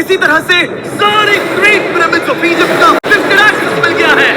इसी तरह से सारे ग्रेट पिरामिड्स ऑफ इजिप्ट का लिफ्टेड एक्सेस मिल गया है।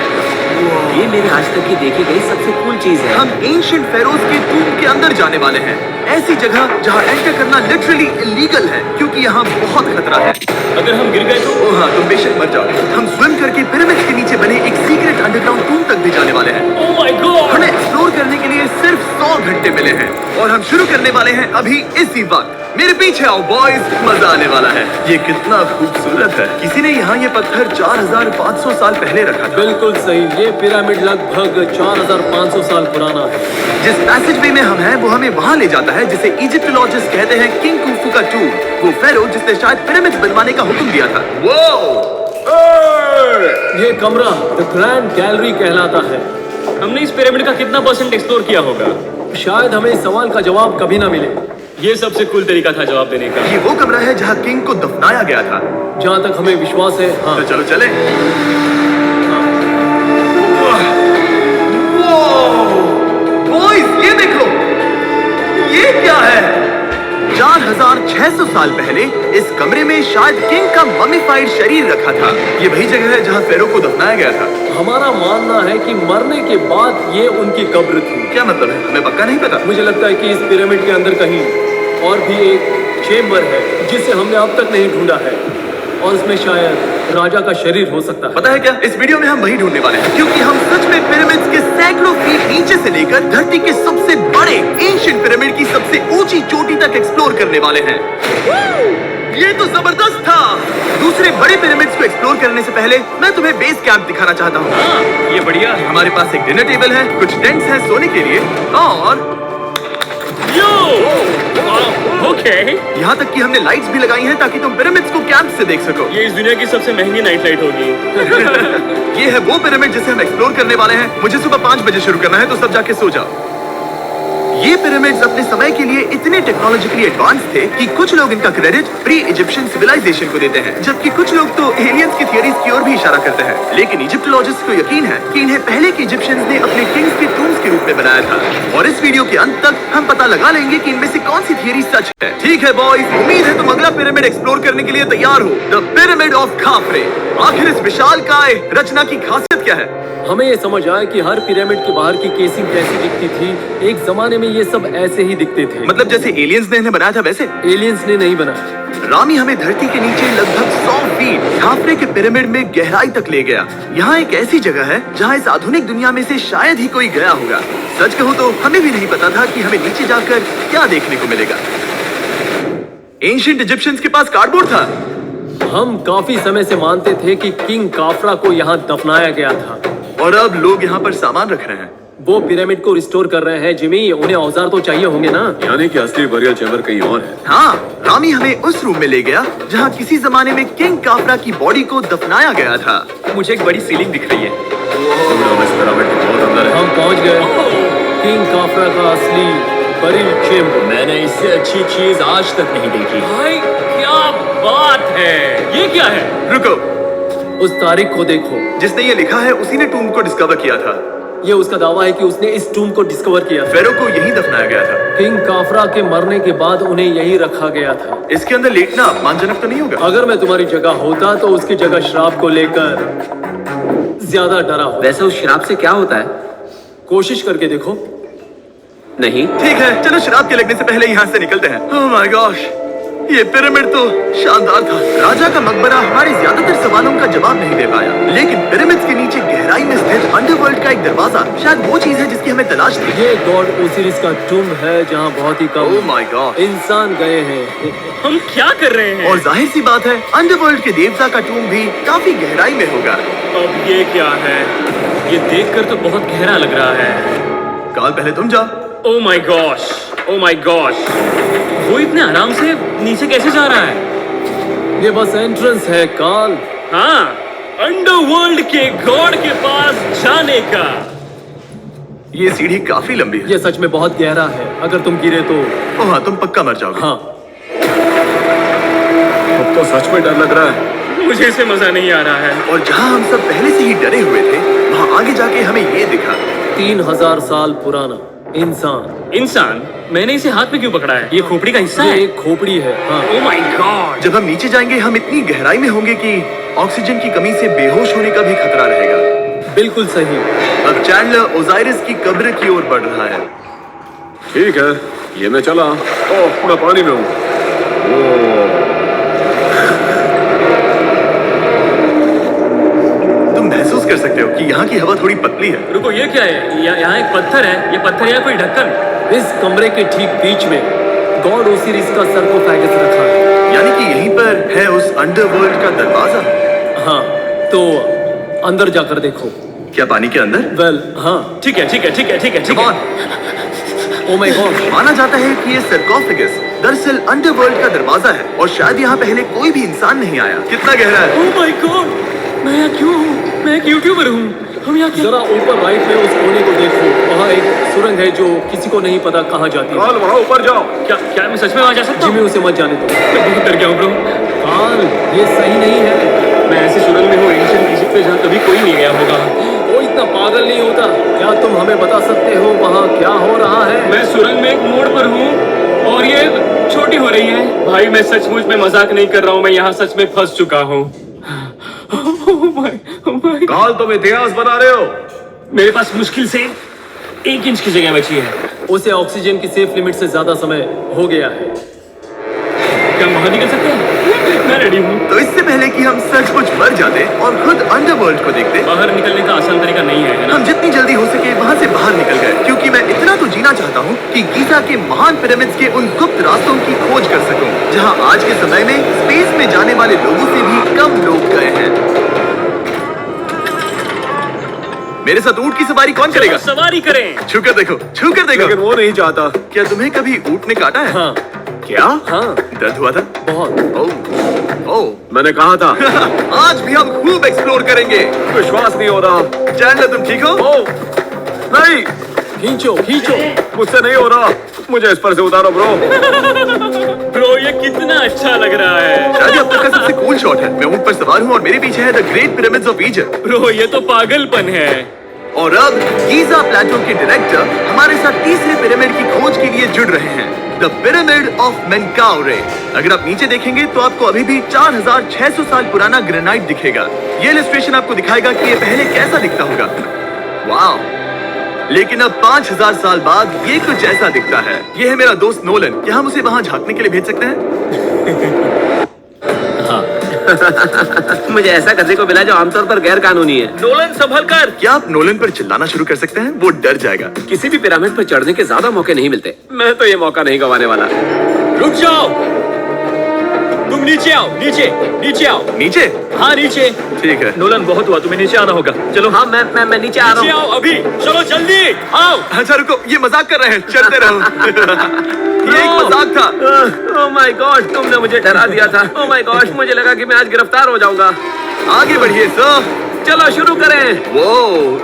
ये मेरी आज तक की देखी गई सबसे कूल चीज है। हम एंशिएंट फेरोज के टूम के अंदर जाने वाले हैं, ऐसी जगह जहां एंटर करना लिटरली इलीगल है क्योंकि यहाँ बहुत खतरा है। अगर हम गिर गए तो? ओह हाँ, तुम बेशक मर जाओ। हम स्विम करके पिरामिड्स के नीचे बने एक सीक्रेट अंडरग्राउंड टूम तक भी जाने वाले हैं। Oh my God! हमें एक्सप्लोर करने के लिए सिर्फ 100 घंटे मिले हैं और हम शुरू करने वाले हैं अभी इसी वक्त। मेरे पीछे आओ बॉयज, मजा आने वाला है। ये कितना खूबसूरत है। किसी ने यहाँ ये पत्थर 4500 साल पहले रखा था। बिल्कुल सही, ये पिरामिड लगभग 4500 साल पुराना है। जिस पैसेजवे में हम हैं वो हमें वहाँ ले जाता है जिसे इजिप्टोलॉजिस्ट कहते हैं किंग कुफू का टूम, वो फेरो जिसने शायद पिरामिड्स बनवाने का हुक्म दिया था। ये कमरा द ग्रैंड गैलरी कहलाता है। हमने इस पिरामिड का कितना % एक्सप्लोर किया होगा? शायद हमें इस सवाल का जवाब कभी ना मिले। ये सबसे कूल तरीका था जवाब देने का। ये वो कमरा है जहाँ किंग को दफनाया गया था। जहाँ तक हमें विश्वास है। हाँ। तो चलो चले। बॉयज ये देखो, ये क्या है? 4600 साल पहले इस कमरे में शायद किंग का ममीफाइड शरीर रखा था। ये वही जगह है जहाँ फेरो को दफनाया गया था। हमारा मानना है कि मरने के बाद ये उनकी कब्र थी। क्या मतलब है? हमें पक्का नहीं पता। मुझे लगता है कि इस पिरामिड के अंदर कहीं और भी एक चेम्बर है जिसे हमने अब तक नहीं ढूंढा है और उसमें शायद राजा का शरीर हो सकता है। पता है क्या, इस वीडियो में हम वही ढूंढने वाले हैं क्योंकि हम सच में पिरामिड्स के सैकड़ों फीट नीचे से लेकर धरती के सबसे बड़े एंशिएंट पिरामिड की सबसे ऊंची चोटी तक एक्सप्लोर करने वाले हैं। ये तो जबरदस्त था। दूसरे बड़े पिरामिड्स को एक्सप्लोर करने से पहले मैं तुम्हें बेस कैंप दिखाना चाहता हूँ। ये बढ़िया है। हमारे पास एक डिनर टेबल है, कुछ टेंट्स हैं सोने के लिए और ओके। यहाँ तक कि हमने लाइट्स भी लगाई हैं ताकि तुम पिरामिड्स को कैंप से देख सको। ये इस दुनिया की सबसे महंगी नाइट लाइट होगी। ये है वो पिरामिड जिसे हम एक्सप्लोर करने वाले हैं। मुझे सुबह 5 बजे शुरू करना है तो सब जाके सो जाओ। ये पिरामिड्स अपने समय के लिए इतने टेक्नोलॉजिकली एडवांस थे कि कुछ लोग इनका क्रेडिट प्री इजिप्शियन सिविलाइजेशन को देते हैं, जबकि कुछ लोग तो एलियंस की थियरीज की ओर भी इशारा करते हैं। लेकिन इजिप्टोलॉजिस्ट को यकीन है कि इन्हें पहले के इजिप्शियंस ने अपने किंग्स के टूम्स के रूप में बनाया था और इस वीडियो के अंत तक हम पता लगा लेंगे कि इनमें से कौन सी थियरी सच है। ठीक है बॉयज, उम्मीद है तुम अगला पिरामिड एक्सप्लोर करने के लिए तैयार हो। The pyramid of खाफरे। आखिर इस विशालकाय रचना की खासियत क्या है? हमें ये समझ आया कि हर पिरामिड के बाहर की केसिंग कैसी दिखती थी। एक जमाने में ये सब ऐसे ही दिखते थे। मतलब जैसे एलियंस ने इन्हें बनाया था वैसे? एलियंस ने नहीं बनाया। रामी हमें धरती के नीचे लगभग 100 फीट खाफरे के पिरामिड में गहराई तक ले गया। यहाँ एक ऐसी जगह है जहाँ इस आधुनिक दुनिया में से शायद ही कोई गया होगा। सच कहूँ तो हमें भी नहीं पता था कि हमें नीचे जाकर क्या देखने को मिलेगा। एंशिएंट इजिप्शियंस के पास कार्डबोर्ड था। हम काफी समय से मानते थे कि किंग काफरा को यहाँ दफनाया गया था और अब लोग यहाँ पर सामान रख रहे हैं। वो पिरामिड को रिस्टोर कर रहे हैं। जिमी, उन्हें औजार तो चाहिए होंगे ना? यानी कि असली बरियल चैम्बर कहीं और है। हाँ, रामी हमें उस रूम में ले गया जहाँ किसी जमाने में किंग काफरा की बॉडी को दफनाया गया था। मुझे एक बड़ी सीलिंग दिख रही है। बहुत अंदर है। हम पहुँच गए किंग काफरा का असली बरियल चेम्बर। मैंने इससे अच्छी चीज आज तक नहीं देखी। भाई क्या बात है! ये क्या है? रुको, उस तारीख को देखो। जिसने ये लिखा है उसी ने टूम को डिस्कवर किया था। ये उसका दावा है कि उसने इस टूम को डिस्कवर किया था। फेरो को यही दफनाया गया था। किंग काफरा के मरने के बाद उन्हें यही रखा गया था। इसके अंदर लेटना अपमानजनक तो नहीं होगा? अगर मैं तुम्हारी जगह होता तो उसकी जगह श्राप को लेकर ज्यादा डरा हो। वैसे उस शराब से क्या होता है? कोशिश करके देखो। नहीं। ठीक है, चलो शराब के लगने से पहले यहाँ से निकलते हैं। ओह माय गॉश, ये पिरामिड तो शानदार था। राजा का मकबरा हमारे ज्यादातर सवालों का जवाब नहीं दे पाया, लेकिन पिरामिड्स के नीचे गहराई में स्थित अंडरवर्ल्ड का एक दरवाजा शायद वो चीज है जिसकी हमें तलाश थी। ये गॉड ओसिरिस का टूम है जहाँ बहुत ही कम ओह माय गॉड, इंसान गए हैं। हम क्या कर रहे हैं? और जाहिर सी बात है अंडरवर्ल्ड के देवता का टूम भी काफी गहराई में होगा। अब ये क्या है? ये देखकर तो बहुत गहरा लग रहा है। काल पहले तुम जाओ। Oh my gosh, oh my gosh, वो इतने आराम से नीचे कैसे जा रहा है? ये बस एंट्रेंस है काल। हाँ, अंडरवर्ल्ड के गॉड के पास जाने का। ये सीढ़ी काफी लंबी है। ये सच में बहुत गहरा है। अगर तुम गिरे तो ओह हाँ, तुम पक्का मर जाओगे। हाँ। अब तो सच में डर लग रहा है। मुझे इसे मजा नहीं आ रहा है। और जहाँ हम सब पहले से ही डरे हुए थे वहाँ आगे जाके हमें ये दिखा। 3000 साल पुराना इंसान। मैंने इसे हाथ में क्यों पकड़ा है? ये खोपड़ी का हिस्सा ये है। एक खोपड़ी है। हाँ। Oh my God. जब हम नीचे जाएंगे हम इतनी गहराई में होंगे कि ऑक्सीजन की कमी से बेहोश होने का भी खतरा रहेगा। बिल्कुल सही। अब चैंडलर ओजाइरिस की कब्र की ओर बढ़ रहा है। ठीक है, ये मैं चला। ओह, मैं पानी में हूँ। तुम महसूस कर सकते हो कि यहाँ की हवा थोड़ी पतली है। रुको, ये क्या है? यहाँ एक पत्थर है। ये पत्थर या कोई ढक्कन? इस कमरे के ठीक बीच में गॉड ओसिरिस का सरकोफेगस रखा है। यानी कि यहीं पर है उस अंडरवर्ल्ड का दरवाजा। हाँ, तो अंदर जाकर देखो। क्या पानी के अंदर? वेल, हाँ। ठीक है, ठीक है, ठीक है, ठीक है, ठीक Come है। on। Oh my God. माना जाता है कि ये सरकोफेगस दरअसल अंडरवर्ल्ड का दरवाजा है और शायद यहाँ पहले कोई भी इंसान नहीं आया। कितना गहरा है? ओह माय गॉड, मैं यहाँ क्यों हूँ? मैं एक यूट्यूबर हूँ। हम यहाँ क्या? जरा ऊपर राइट में उस कोने को देखो। वहाँ एक सुरंग है जो किसी को नहीं पता कहाँ जाती है। काल, वहाँ ऊपर जाओ। क्या मैं सच में वहाँ जा सकता जिमी हूँ? उसे मत जाने दो। मैं बहुत डर गया हूँ ब्रो। काल, ये सही नहीं है। मैं ऐसी सुरंग में हूँ एंशिएंट इजिप्ट में जहाँ कभी कोई नहीं गया होगा। वो इतना पागल नहीं होता। क्या तुम हमें बता सकते हो वहाँ क्या हो रहा है? मैं सुरंग में एक मोड़ पर हूँ और ये छोटी हो रही है। भाई मैं सचमुच में मजाक नहीं कर रहा हूँ। मैं यहाँ सच में फंस चुका हूँ। काल, तुम इतिहास बना रहे हो। मेरे पास मुश्किल से 1 इंच की जगह बची है। उसे ऑक्सीजन की सेफ लिमिट से ज्यादा समय हो गया है। क्या हम बाहर निकल सकते हैं? मैं रेडी हूँ। तो इससे पहले कि हम सचमुच मर जाते और खुद अंडरवर्ल्ड को देखते, बाहर निकलने का आसान तरीका नहीं है ना? हम जितनी जल्दी हो सके वहाँ से बाहर निकल गए, क्योंकि मैं इतना तो जीना चाहता हूँ कि गीजा के महान पिरामिड्स के उन गुप्त रास्तों की खोज कर सकूं, जहाँ आज के समय में स्पेस में जाने वाले लोगों से भी कम लोग गए हैं। मेरे साथ ऊंट की सवारी कौन करेगा? सवारी करें। छूकर देखो, छूकर देखो। लेकिन वो नहीं चाहता। क्या तुम्हें कभी ऊंट ने काटा है? हाँ, क्या? हाँ, दर्द हुआ था? बहुत। ओह, ओह। मैंने कहा था। आज भी हम खूब एक्सप्लोर करेंगे। विश्वास नहीं हो रहा। चैंडलर तुम ठीक हो? ओह, नहीं, खींचो, खींचो। मुझसे नहीं हो रहा। मुझे इस पर से उतारो ब्रो। ब्रो ये कितना अच्छा लग रहा है। शायद ये अब तक का सबसे कूल शॉट है। मैं ऊंट पर सवार हूँ और मेरे पीछे है the great pyramids of Egypt. Bro ये तो पागलपन है। और अब गीजा प्लेटो के डायरेक्टर हमारे साथ तीसरे पिरामिड की खोज के लिए जुड़ रहे हैं, द पिरामिड ऑफ मेनकाउरे। अगर आप नीचे देखेंगे तो आपको अभी भी 4600 साल पुराना ग्रेनाइट दिखेगा। ये इलस्ट्रेशन आपको दिखाएगा कि ये पहले कैसा दिखता होगा। वाह! लेकिन अब 5000 साल बाद ये कुछ ऐसा दिखता है। ये है मेरा दोस्त नोलन। क्या हम उसे वहाँ झांकने के लिए भेज सकते हैं? मुझे ऐसा करने को मिला जो आमतौर पर गैर कानूनी है। नोलन संभल कर। क्या आप नोलन पर चिल्लाना शुरू कर सकते हैं? वो डर जाएगा। किसी भी पिरामिड पर चढ़ने के ज्यादा मौके नहीं मिलते। मैं तो ये मौका नहीं गंवाने वाला। रुक जाओ, तुम नीचे आओ, नीचे नीचे आओ। नीचे? हाँ नीचे। ठीक है। नोलन बहुत हुआ, तुम्हें नीचे आना होगा। चलो हाँ, मैं नीचे आ नीचे रहा हूँ। आओ अभी, चलो जल्दी आओ। अच्छा रुको, ये मजाक कर रहे हैं। चलते रहो। ये एक मजाक था। ओह माय गॉड, तुमने मुझे डरा दिया था। ओह माय गॉड, मुझे लगा कि मैं आज गिरफ्तार हो जाऊंगा। आगे बढ़िए सर। चलो शुरू करें। वो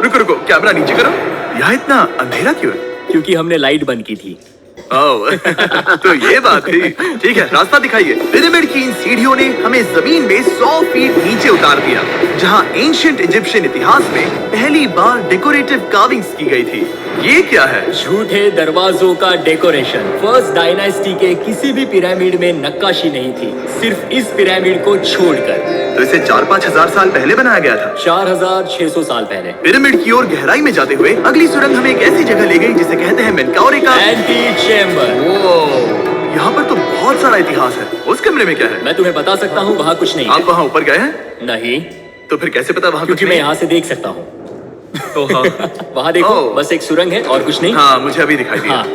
रुको रुको, कैमरा नीचे करो। यहाँ इतना अंधेरा क्यों है? क्योंकि हमने लाइट बंद की थी। ओह, तो ये बात थी। ठीक है, रास्ता दिखाइए। पिरामिड की इन सीढ़ियों ने हमें जमीन में 100 फीट नीचे उतार दिया, जहाँ एंशिएंट इजिप्शियन इतिहास में पहली बार डेकोरेटिव कार्विंग्स की गई थी। ये क्या है? झूठे दरवाजों का डेकोरेशन। फर्स्ट डायनास्टी के किसी भी पिरामिड में नक्काशी नहीं थी, सिर्फ इस पिरामिड को छोड़कर। तो इसे 4-5 हजार साल पहले बनाया गया था। 4600 साल पहले। पिरामिड की ओर गहराई में जाते हुए अगली सुरंग हमें एक ऐसी जगह ले गई जिसे कहते हैं मेनकाउरे का एंटी चेम्बर। वो यहाँ पर तो बहुत सारा इतिहास है। उस कमरे में क्या है? मैं तुम्हें बता सकता हूँ वहाँ कुछ नहीं आप है। वहाँ ऊपर गए हैं? नहीं, तो फिर कैसे पता वहाँ कुछ क्योंकि मैं नहीं? यहाँ से देख सकता हूँ। तो हाँ। वहाँ देखो, ओह। बस एक सुरंग है और कुछ नहीं। हाँ, मुझे अभी दिखाई दिया। हाँ।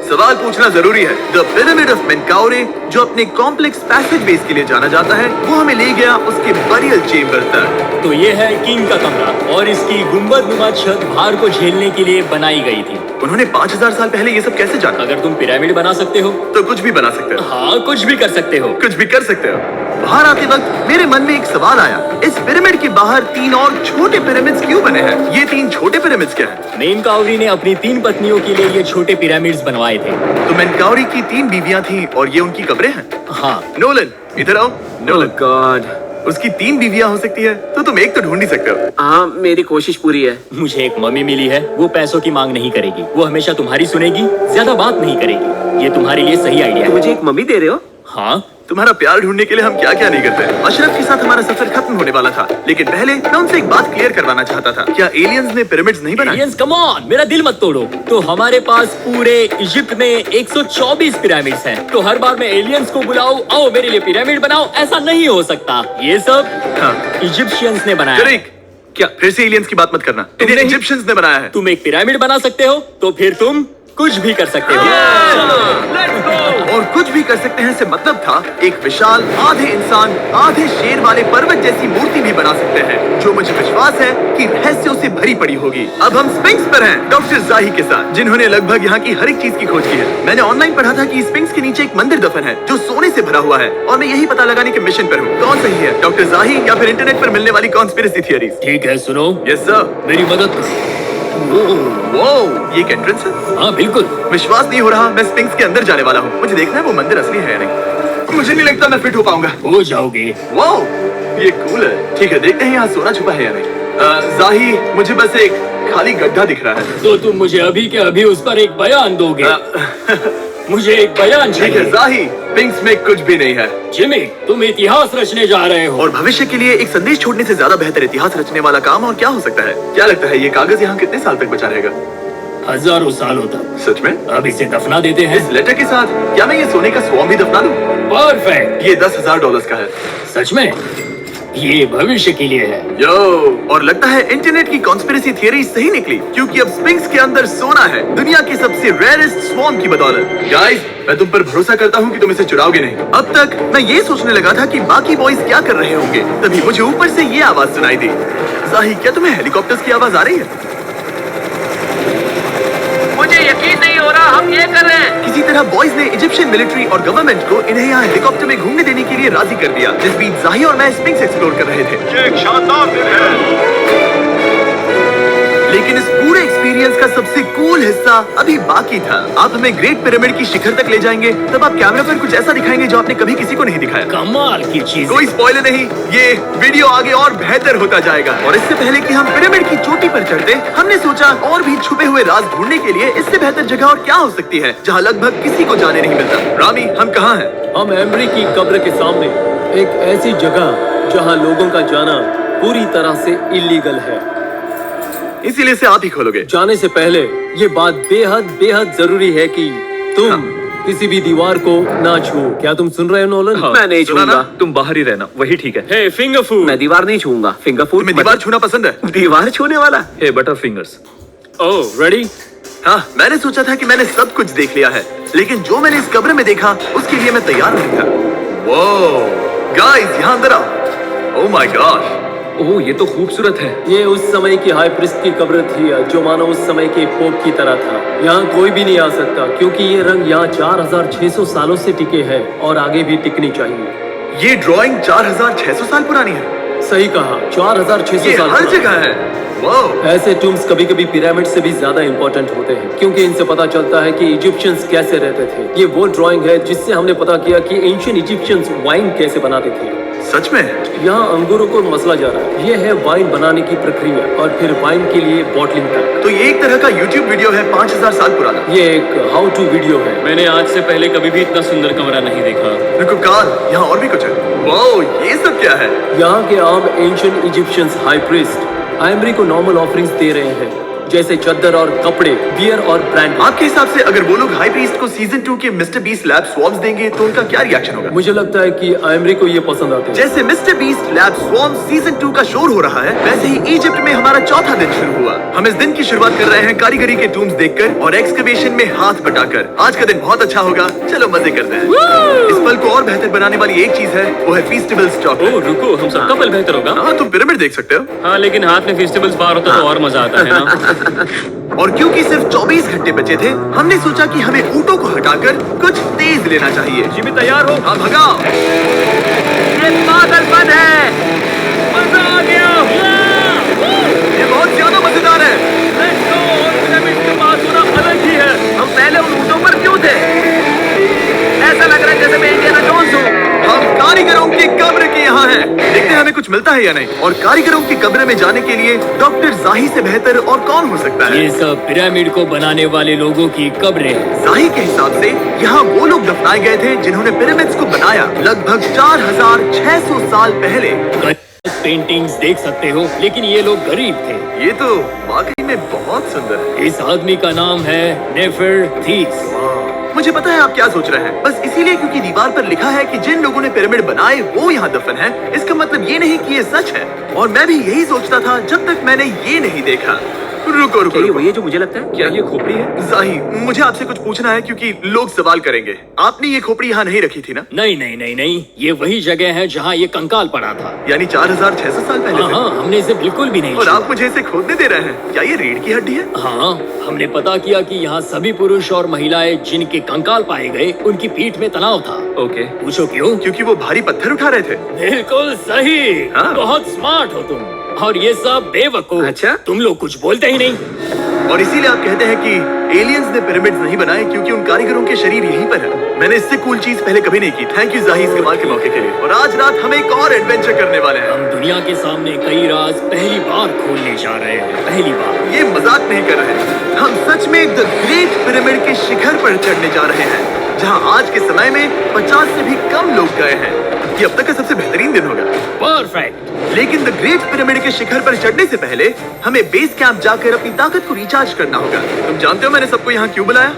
सवाल पूछना जरूरी है। द पिरामिड ऑफ मेनकाउरे, जो अपने कॉम्प्लेक्स पैसेजवेज के लिए जाना जाता है, वो हमें ले गया उसके बरियल चेम्बर तक। तो ये है किंग का कमरा और इसकी गुंबदनुमा छत भार को झेलने के लिए बनाई गई थी। उन्होंने 5000 साल पहले ये सब कैसे जाना? अगर तुम पिरामिड बना सकते हो तो कुछ भी बना सकते हो। हाँ कुछ भी कर सकते हो। कुछ भी कर सकते हो। बाहर आते वक्त मेरे मन में एक सवाल आया, इस पिरामिड के बाहर 3 और छोटे पिरामिड्स क्यों बने हैं? ये 3 छोटे पिरामिड्स क्या हैं? मेनकाउरी ने अपनी 3 पत्नियों के लिए ये छोटे पिरामिड्स बनवाए थे। तो मेनकाउरी की 3 बीवियां थी और ये उनकी कब्रें हैं। हाँ। नोलन, इधर आओ। नोलन, गॉड, उसकी 3 बीवियां हो सकती है, तो तुम एक तो ढूंढ ही सकते हो। हाँ, मेरी कोशिश पूरी है। मुझे एक मम्मी मिली है, वो पैसों की मांग नहीं करेगी, वो हमेशा तुम्हारी सुनेगी, ज्यादा बात नहीं करेगी। ये तुम्हारे लिए सही आइडिया है। मुझे एक मम्मी दे रहे हो? हाँ, तुम्हारा प्यार ढूंढने के लिए हम क्या क्या नहीं करते। अशरफ के साथ हमारा सफर खत्म होने वाला था, लेकिन पहले मैं उनसे एक बात क्लियर करवाना चाहता था। क्या एलियंस ने पिरामिड्स नहीं बनाए? एलियंस कम ऑन, मेरा दिल मत तोड़ो। तो हमारे पास पूरे इजिप्ट में 124 पिरामिड्स हैं। तो हर बार मैं एलियंस को बुलाऊं, आओ मेरे लिए पिरामिड बनाओ, ऐसा नहीं हो सकता। ये सब हाँ। इजिप्शियंस ने बनाया है। करेक्ट। क्या फिर से एलियंस की बात मत करना, तुमने इन्हें ही- इजिप्शियंस ने बनाया है। तुम एक पिरामिड बना सकते हो, तो फिर तुम कुछ भी कर सकते हो। और कुछ भी कर सकते हैं से मतलब था एक विशाल आधे इंसान आधे शेर वाले पर्वत जैसी मूर्ति भी बना सकते हैं, जो मुझे विश्वास है कि रहस्यों से भरी पड़ी होगी। अब हम स्फिंक्स पर हैं, डॉक्टर जाही के साथ, जिन्होंने लगभग यहाँ की हर एक चीज की खोज की है। मैंने ऑनलाइन पढ़ा था कि स्फिंक्स के नीचे एक मंदिर दफन है जो सोने से भरा हुआ है, और मैं यही पता लगाने के मिशन पर हूँ। कौन सही है, डॉक्टर जाही या फिर इंटरनेट पर मिलने वाली कॉन्स्पिरेसी थियरीज? ठीक है, सुनो, यस सर। मेरी मदद करो। वो ये एक एंट्रेंस है? हाँ बिल्कुल। विश्वास नहीं हो रहा, मैं स्फिंक्स के अंदर जाने वाला हूँ। मुझे देखना है वो मंदिर असली है या नहीं। मुझे नहीं लगता मैं फिट हो पाऊंगा। हो जाओगे। वाओ, ये कूल है। ठीक है, देखते हैं यहाँ सोना छुपा है या नहीं। जाही, मुझे बस एक खाली गड्ढा दिख रहा है। तो तुम मुझे अभी के अभी उस पर एक बयान दोगे? मुझे एक बयान ठीक है चाहिए। जाही, स्फिंक्स में कुछ भी नहीं है। जिमी, तुम इतिहास रचने जा रहे हो। और भविष्य के लिए एक संदेश छोड़ने से ज्यादा बेहतर इतिहास रचने वाला काम और क्या हो सकता है? क्या लगता है ये कागज यहाँ कितने साल तक बचा रहेगा? हजारों सालों तक। सच में? अब इसे दफना देते हैं। इस लेटर के साथ क्या मैं ये सोने का स्वॉर्म भी दफना दूं? परफेक्ट। ये $10,000 का है। सच में? ये भविष्य के लिए है। यो, और लगता है इंटरनेट की कॉन्स्पिरेसी थियरी सही निकली, क्योंकि अब स्फिंक्स के अंदर सोना है, दुनिया के सबसे रेयरेस्ट स्वॉर्म की बदौलत। गाइस, मैं तुम पर भरोसा करता हूँ कि तुम इसे चुराओगे नहीं। अब तक मैं ये सोचने लगा था कि बाकी बॉयज क्या कर रहे होंगे, तभी मुझे ऊपर से ये आवाज सुनाई दी। जाही, क्या तुम्हें हेलीकॉप्टर्स की आवाज आ रही है? मुझे यकीन नहीं हो रहा हम ये कर रहे हैं। किसी तरह बॉयज ने इजिप्शियन मिलिट्री और गवर्नमेंट को इन्हें यहाँ हेलीकॉप्टर में घूमने देने के लिए राजी कर दिया, जिस बीच जाही और मैं स्फिंक्स एक्सप्लोर कर रहे थे। ये एक शानदार दिन है। लेकिन इस पूरे एक्सपीरियंस का सबसे कूल हिस्सा अभी बाकी था। आप हमें ग्रेट पिरामिड की शिखर तक ले जाएंगे, तब आप कैमरा पर कुछ ऐसा दिखाएंगे जो आपने कभी किसी को नहीं दिखाया। कमाल की चीज। कोई स्पॉइलर नहीं, ये वीडियो आगे और बेहतर होता जाएगा। और इससे पहले कि हम पिरामिड की चोटी पर चढ़ते, हमने सोचा और भी छुपे हुए राज ढूंढने के लिए इससे बेहतर जगह और क्या हो सकती है, जहाँ लगभग किसी को जाने नहीं मिलता। रामी, हम कहाँ हैं? हम एम्ब्री की कब्र के सामने, एक ऐसी जगह जहां लोगों का जाना पूरी तरह से इलीगल है। इसीलिए से आप ही खोलोगे। जाने से पहले ये बात बेहद बेहद जरूरी है कि तुम किसी भी दीवार को ना छुओ। क्या तुम सुन रहे हो नोलन? मैं नहीं सुना ना? छूंगा। तुम बाहर ही रहना, वही ठीक है। हे फिंगर फूड। मैं दीवार नहीं छूंगा। फिंगर फूड तुम्हें दीवार छूना पसंद है? दीवार छूने वाला? हे बटर फिंगर्स। ओह, रेडी? हाँ, मैंने सोचा था कि मैंने सब कुछ देख लिया है, लेकिन जो मैंने इस कब्र में देखा उसके लिए मैं तैयार नहीं था। वो गाइस, यहाँ अंदर आओ। ओह माय गॉड, ओह, ये तो खूबसूरत है। ये उस समय की हाई प्रीस्ट की कब्र थी, जो मानो उस समय के पोप की तरह था। यहाँ कोई भी नहीं आ सकता, क्योंकि ये रंग यहाँ 4600 सालों से टिके हैं और आगे भी टिकनी चाहिए। ये ड्राइंग 4600 साल पुरानी है। सही कहा, 4600 ये साल हर पुरानी। जगह है। वाओ, ऐसे टूम्स कभी कभी पिरामिड से भी ज्यादा इंपॉर्टेंट होते हैं, क्योंकि इनसे पता चलता है कि इजिप्शियंस कैसे रहते थे। ये वो ड्राइंग है जिससे हमने पता किया कि एंशिएंट इजिप्शियंस वाइन कैसे बनाते थे। सच में? यहाँ अंगूरों को मसला जा रहा है। ये है वाइन बनाने की प्रक्रिया और फिर वाइन के लिए बॉटलिंग तक। तो ये एक तरह का YouTube वीडियो है 5000 साल पुराना। ये एक हाउ टू वीडियो है। मैंने आज से पहले कभी भी इतना सुंदर कमरा नहीं देखा। रुको कार्ल, यहाँ और भी कुछ है। वाओ, ये सब क्या है? यहाँ के आम एंशिएंट इजिप्शियंस हाई प्रीस्ट आयमरी को नॉर्मल ऑफरिंग्स दे रहे हैं, जैसे चद्दर और कपड़े, बियर और ब्रांड। आपके हिसाब से अगर वो लोग हाई प्रीस्ट को सीजन 2 के मिस्टर बीस्ट लैब स्वॉर्म्स देंगे तो उनका क्या रिएक्शन होगा? मुझे लगता है कि आयमरी को ये पसंद आते हैं। जैसे mister beast lab swarm season 2 का शोर हो रहा है, वैसे ही इजिप्ट में हमारा चौथा दिन शुरू हुआ। हम इस दिन की शुरुआत कर रहे हैं कारीगरी के टूम्स देखकर और एक्सकवेशन में हाथ बटाकर। आज का दिन बहुत अच्छा होगा, चलो मजे करते हैं। इस पल को और बेहतर बनाने वाली एक चीज है, वो है फेस्टिवल्स चॉकलेट। ओह रुको, हम सबका पल बेहतर होगा। हाँ, तुम पिरामिड देख सकते हो। हाँ, लेकिन हाथ में फेस्टिवल्स बाहर होता तो और मजा आता है ना। और क्योंकि सिर्फ 24 घंटे बचे थे, हमने सोचा कि हमें ऊँटों को हटाकर कुछ तेज लेना चाहिए। जिमी तैयार हो? हाँ, भगाओ। ये पागलपन है। मजा आ गया। ये बहुत ज्यादा मजेदार है। Let's go. और पिरामिड के पास होना अलग ही है। हम पहले उन ऊँटों पर क्यों थे? ऐसा लग रहा है जैसे मैं इंडियाना जोन्स हूँ। हम कारीगरों की कब्र के यहाँ हैं। देखते हैं हमें कुछ मिलता है या नहीं, और कारीगरों की कब्र में जाने के लिए डॉक्टर जाही से बेहतर और कौन हो सकता है? ये सब पिरामिड को बनाने वाले लोगों की कब्रें हैं। जाही के हिसाब से यहाँ वो लोग दफनाए गए थे जिन्होंने पिरामिड्स को बनाया लगभग 4600 साल पहले। पेंटिंग्स देख सकते हो, लेकिन ये लोग गरीब थे। ये तो वाकई में बहुत सुंदर है। इस आदमी का नाम है नेफरथीस। मुझे पता है आप क्या सोच रहे हैं, बस इसीलिए क्योंकि दीवार पर लिखा है कि जिन लोगों ने पिरामिड बनाए वो यहाँ दफन है, इसका मतलब ये नहीं कि ये सच है। और मैं भी यही सोचता था जब तक मैंने ये नहीं देखा। रुको रुको क्या ये रुको। वही है जो मुझे लगता है? क्या ये खोपड़ी है? जाही, मुझे आपसे कुछ पूछना है क्योंकि लोग सवाल करेंगे। आपने ये खोपड़ी यहाँ नहीं रखी थी ना? नहीं नहीं नहीं नहीं, ये वही जगह है जहाँ ये कंकाल पड़ा था। यानी 4600 साल पहले हाँ से? हाँ, हमने इसे बिल्कुल भी नहीं और छुआ। आप मुझे इसे खोदने दे रहे हैं? क्या ये रीढ़ की हड्डी है? हाँ, हमने पता किया कि यहाँ सभी पुरुष और महिलाएं जिनके कंकाल पाए गए उनकी पीठ में तनाव था। ओके। पूछो क्यों? क्योंकि वो भारी पत्थर उठा रहे थे। बिल्कुल सही। हाँ। बहुत स्मार्ट हो तुम। और ये सब बेवकूफ। अच्छा? तुम लोग कुछ बोलते ही नहीं। और इसीलिए आप कहते हैं कि एलियंस ने पिरामिड्स नहीं बनाए क्योंकि उन कारीगरों के शरीर यहीं पर है। मैंने इससे कूल चीज पहले कभी नहीं की। थैंक यू जाही इस कमाल के मौके के लिए। और आज रात हम एक और एडवेंचर करने वाले हैं। हम दुनिया के सामने कई राज पहली बार खोलने जा रहे हैं। पहली बार। ये मजाक नहीं कर रहे हैं, हम सच में द ग्रेट पिरामिड के शिखर पर चढ़ने जा रहे हैं, जहां आज के समय में 50 से भी कम लोग गए हैं। ये अब तक का सबसे बेहतरीन दिन होगा। परफेक्ट। लेकिन द ग्रेट पिरामिड के शिखर पर चढ़ने से पहले हमें बेस कैंप जाकर अपनी ताकत को रिचार्ज करना होगा। तुम जानते हो मैंने सबको यहाँ क्यों बुलाया?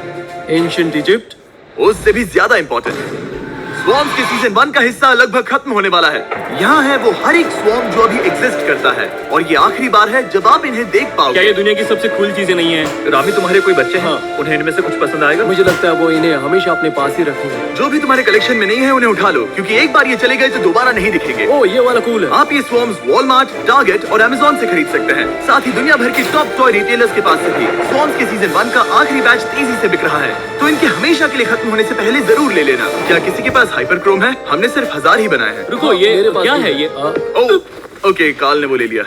Ancient Egypt. उससे भी ज्यादा इंपॉर्टेंट है, स्वॉर्म्स के सीजन 1 का हिस्सा लगभग खत्म होने वाला है। यहाँ है वो हर एक स्वॉर्म जो अभी एग्जिस्ट करता है, और ये आखिरी बार है जब आप इन्हें देख क्या पाओगे। ये दुनिया की सबसे कूल चीजें नहीं है? रामी, तुम्हारे कोई बच्चे हैं? हाँ। उन्हें इनमें से कुछ पसंद आएगा? मुझे लगता है वो इन्हें हमेशा अपने पास ही रखेंगे। जो भी तुम्हारे कलेक्शन में नहीं है उन्हें उठा लो, क्योंकि एक बार ये चले गए तो दोबारा नहीं दिखेंगे। ओ, ये वाला कूल है। आप ये स्वॉर्म्स वॉलमार्ट, टारगेट और अमेज़न से खरीद सकते हैं। साथ ही दुनिया भर की टॉप टॉय रिटेलर्स के पास से भी स्वॉर्म्स के सीजन 1 का आखिरी बैच तेजी से बिक रहा है, तो इनके हमेशा के लिए खत्म होने से पहले जरूर ले लेना। क्या किसी के पास हाइपर क्रोम है? हमने सिर्फ 1000 ही बनाए हैं। रुको, ये मेरे पास क्या भी है ये? ओके, काल ने वो ले लिया।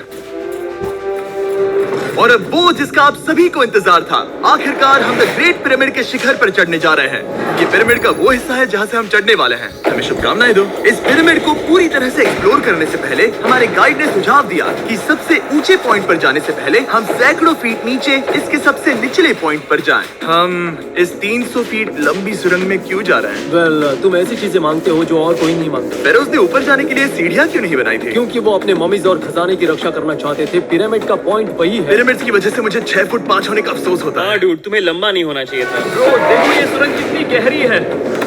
और अब वो जिसका आप सभी को इंतजार था, आखिरकार हम द ग्रेट पिरामिड के शिखर पर चढ़ने जा रहे हैं। ये पिरामिड का वो हिस्सा है जहाँ से हम चढ़ने वाले हैं। हमें शुभकामनाएं दो। इस पिरामिड को पूरी तरह से एक्सप्लोर करने से पहले हमारे गाइड ने सुझाव दिया कि सबसे ऊंचे पॉइंट पर जाने से पहले हम सैकड़ों फीट नीचे इसके सबसे निचले पॉइंट पर जाएं। हम इस 300 फीट लंबी सुरंग में क्यों जा रहे हैं? वेल, तुम ऐसी चीजें मांगते हो जो और कोई नहीं मांगता। फेरोज ने ऊपर जाने के लिए सीढ़ियां क्यों नहीं बनाई थी? क्योंकि वो अपने मम्मीज और खजाने की रक्षा करना चाहते थे। पिरामिड का पॉइंट वही है। पिरामिड्स की वजह से मुझे 6 फुट 5 होने का अफसोस होता है। हाँ डूड, तुम्हें लंबा नहीं होना चाहिए था। ब्रो, देखो ये सुरंग कितनी गहरी है।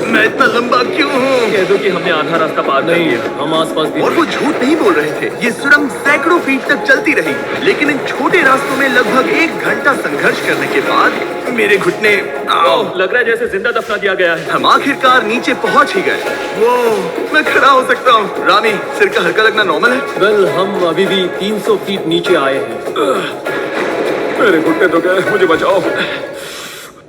मैं इतना लंबा क्यों हूँ? कह दो कि हमने आधा रास्ता पार कर नहीं, लिया। हम आसपास भी और वो झूठ नहीं बोल रहे थे। ये सुरंग सैकड़ों फीट तक चलती रही, लेकिन इन छोटे रास्तों में लगभग 1 घंटा संघर्ष करने के बाद मेरे घुटने ओह, लग रहा है जैसे जिंदा दफना दिया गया है। हम आखिरकार नीचे पहुंच ही गए। वो मैं खड़ा हो सकता हूँ। रामी, सिर का हल्का लगना नॉर्मल है? वेल, हम अभी भी 300 फीट नीचे आए हैं। मेरे घुटने तो गए, मुझे बचाओ।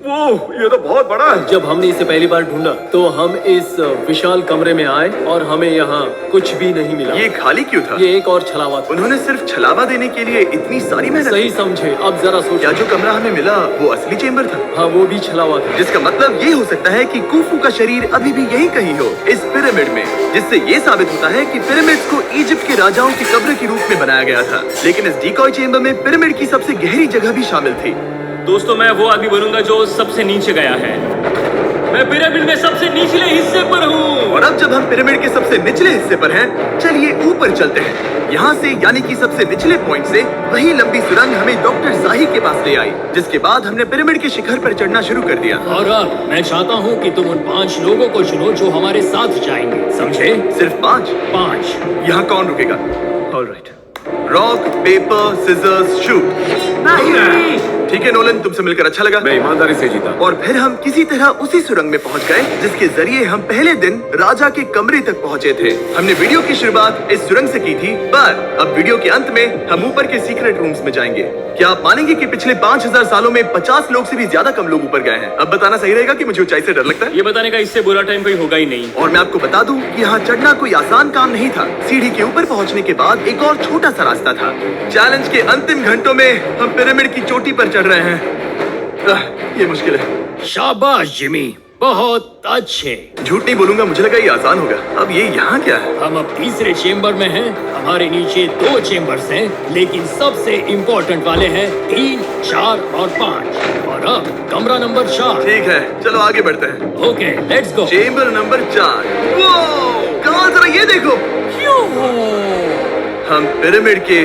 वो ये तो बहुत बड़ा है। जब हमने इसे पहली बार ढूंढा तो हम इस विशाल कमरे में आए और हमें यहाँ कुछ भी नहीं मिला। ये खाली क्यों था? ये एक और छलावा था। उन्होंने सिर्फ छलावा देने के लिए इतनी सारी मेहनत सही की। समझे। अब जरा क्या सोचो। जो कमरा हमें मिला वो असली चेंबर था? हाँ, वो भी छलावा था। जिसका मतलब ये हो सकता है कि कुफू का शरीर अभी भी यही कहीं हो, इस पिरामिड में, जिससे ये साबित होता है कि पिरामिड्स को इजिप्ट के राजाओं की कब्र के रूप में बनाया गया था। लेकिन इस डिकॉय चेंबर में पिरामिड की सबसे गहरी जगह भी शामिल थी। दोस्तों, मैं वो आदमी बनूंगा जो सबसे नीचे गया है। मैं पिरामिड में सबसे निचले हिस्से पर हूँ। और अब जब हम पिरामिड के सबसे निचले हिस्से पर हैं, चलिए ऊपर चलते हैं। यहाँ से यानी कि सबसे निचले पॉइंट से वही लंबी सुरंग हमें डॉक्टर जाही के पास ले आई, जिसके बाद हमने पिरामिड के शिखर पर चढ़ना शुरू कर दिया। और अब मैं चाहता हूँ कि तुम उन 5 लोगों को चुनो जो हमारे साथ जाएंगे। समझे? सिर्फ 5? 5। यहाँ कौन रुकेगा? Alright. Rock, paper, scissors, shoot. ठीक है नोलन, तुमसे मिलकर अच्छा लगा। मैं ईमानदारी से जीता। और फिर हम किसी तरह उसी सुरंग में पहुंच गए जिसके जरिए हम पहले दिन राजा के कमरे तक पहुंचे थे। हमने वीडियो की शुरुआत इस सुरंग से की थी, पर अब वीडियो के अंत में हम ऊपर के सीक्रेट रूम्स में जाएंगे। क्या आप मानेंगे कि पिछले 5000 सालों में 50 लोग से भी ज्यादा कम लोग ऊपर गए हैं? अब बताना सही रहेगा कि मुझे ऊंचाई से डर लगता है। ये बताने का इससे बुरा टाइम कोई होगा ही नहीं। और मैं आपको बता दूं कि यहाँ चढ़ना कोई आसान काम नहीं था। सीढ़ी के ऊपर पहुंचने के बाद एक और छोटा सा रास्ता था। चैलेंज के अंतिम घंटों में हम पिरामिड की चोटी पर चढ़ रहे हैं। ये मुश्किल है। शाबाश जिमी, बहुत अच्छे। झूठ नहीं बोलूंगा, मुझे लगा ये आसान होगा। अब ये यहाँ क्या है? हम अब तीसरे चेम्बर में हैं। हमारे नीचे 2 चेम्बर्स हैं, लेकिन सबसे इम्पोर्टेंट वाले हैं 3, 4 और 5। और अब कमरा नंबर 4। ठीक है, चलो आगे बढ़ते हैं। Okay, let's go. Chamber number 4। कमाल, जरा ये देखो। हम पिरामिड के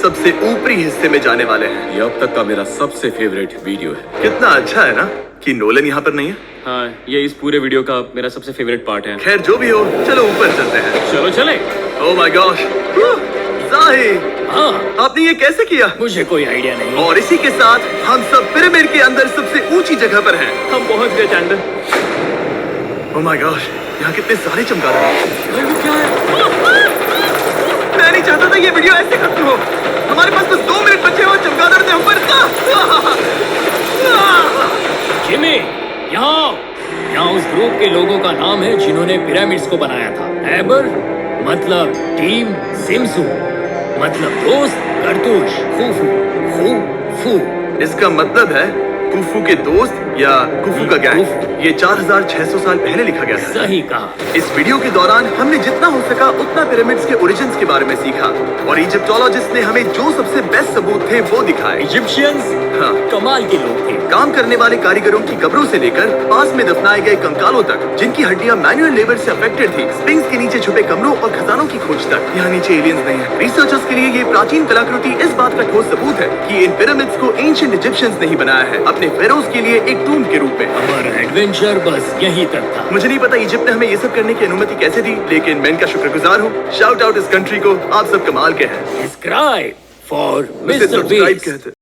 सबसे ऊपरी हिस्से में जाने वाले हैं। ये अब तक का मेरा सबसे फेवरेट वीडियो है। कितना अच्छा है ना कि नोलन यहाँ पर नहीं है। हाँ, ये इस पूरे वीडियो का मेरा सबसे फेवरेट पार्ट है। खैर जो भी हो, चलो ऊपर चलते हैं। चलो चले। ओह माय गॉश, जाहिद, हाँ, आपने ये कैसे किया? मुझे कोई आइडिया नहीं। और इसी के साथ हम सब पिरामिड के अंदर सबसे ऊंची जगह पर हैं। हम पहुंच गए चैंडर। ओह माय गॉश, यहाँ कितने सारे चमगादड़ हैं। वो क्या है? मैं नहीं चाहता था ये वीडियो ऐसे खत्म हो। हमारे पास बस 2 मिनट बचे और चमगादड़ ने हम पर जिमी, यहाँ उस ग्रुप के लोगों का नाम है जिन्होंने पिरामिड्स को बनाया था। एबर मतलब टीम, सिमसू मतलब दोस्त, करतूश, फूफू। इसका मतलब है कुफू के दोस्त या कुफू का गैंग। कुफू। ये 4600 साल पहले लिखा गया था। सही कहा। इस वीडियो के दौरान हमने जितना हो सका उतना पिरामिड्स के ओरिजिन्स के बारे में सीखा और इजिप्टोलॉजिस्ट ने हमें जो सबसे बेस्ट सबूत थे वो दिखाए। इजिप्शियंस हाँ। कमाल के लोग थे। काम करने वाले कारीगरों की कब्रों से लेकर पास में दफनाए गए कंकालों तक, जिनकी हड्डियां मैनुअल लेबर से अफेक्टेड थी, स्पिंक्स के नीचे छुपे कमरों और खजानों की खोज तक। यहाँ नीचे एलियंस नहीं है। रिसर्चर्स के लिए ये प्राचीन कलाकृति इस बात का ठोस सबूत है कि इन पिरामिड्स को एंशिएंट इजिप्शियंस ने ही बनाया है, अपने फेरोज के लिए एक टूम के रूप में। हमारा एडवेंचर बस यहीं तक था। मुझे नहीं पता इजिप्ट ने हमें ये सब करने की अनुमति कैसे दी, लेकिन मैं इनका शुक्रगुजार हूँ। शाउट आउट इस कंट्री को, आप सब कमाल के हैं। सब्सक्राइब फॉर इसे मिस्टर सब्सक्राइब बीस्ट। कहते हैं।